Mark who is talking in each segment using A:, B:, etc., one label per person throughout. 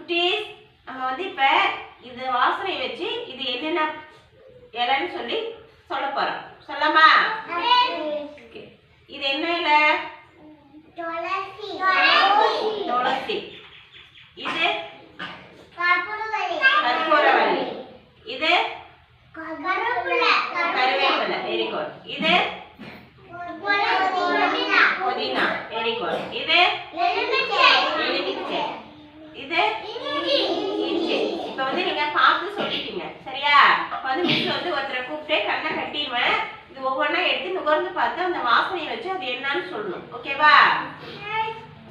A: குட்டீஸ் நம்ம வந்து இப்ப இது வாசனை வச்சு இது என்னென்ன இலைன்னு சொல்லி சொல்ல போறோம். சொல்லலாமா? இது என்ன இலை? துளசி. இது கற்பூரவள்ளி. இது கருவேப்பிலை. Very good. இது புதினா. Very good. இது எலுமிச்சை. இது இஞ்சி. இப்ப வந்து நீங்க பார்த்து சொல்லிட்டீங்க சரியா? இப்ப வந்து மிஸ் வந்து ஒருத்தரை கூப்பிட்டு கண்ணை கட்டிடுவேன். இது ஒவ்வொன்றா எடுத்து நுகர்ந்து பார்த்து அந்த வாசனையை வச்சு அது என்னன்னு சொல்லணும். ஓகேவா?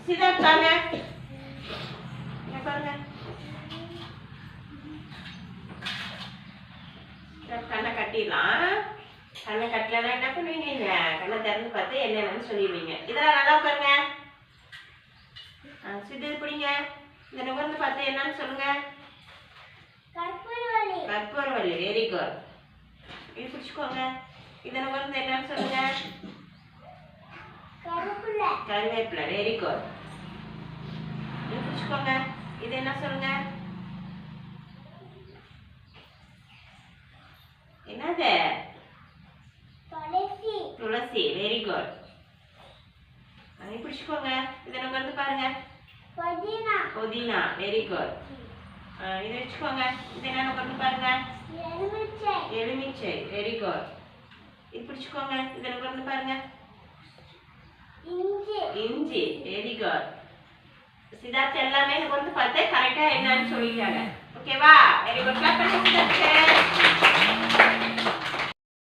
A: சிதார்த்தாங்க பாருங்க. கண்ணை கட்டிடலாம். கண்ணை கட்டலன்னா என்ன பண்ணுவீங்க? கண்ணை திறந்து பார்த்து என்னென்னு சொல்லிடுவீங்க. இதெல்லாம் நல்லா பாருங்க. சிட்டு பிடிங்க. இந்த நுகர்ந்து பார்த்து என்னன்னு சொல்லுங்க. கற்பூரவள்ளி. Very good. இது பிடிச்சுக்கோங்க. இதை நுகர்ந்து என்னன்னு சொல்லுங்க. கருவேப்பிலை. Very good. இது பிடிச்சுக்கோங்க. இது என்ன சொல்லுங்க. என்னது? துளசி. Very good. அதை பிடிச்சுக்கோங்க. இதை நுகர்ந்து பாருங்க. புதினா. Very good. இதை வச்சுக்கோங்க. இது என்ன நுகர்ந்து பாருங்க. எலுமிச்சை. Very good. இது பிடிச்சுக்கோங்க. இதை நுகர்ந்து பாருங்க. இஞ்சி. Very good. சித்தார்த் எல்லாமே நுகர்ந்து பார்த்து கரெக்டா என்னன்னு சொல்லிட்டாங்க. ஓகேவா? Very good. கிளாப் பண்ணுங்க சித்தார்த்.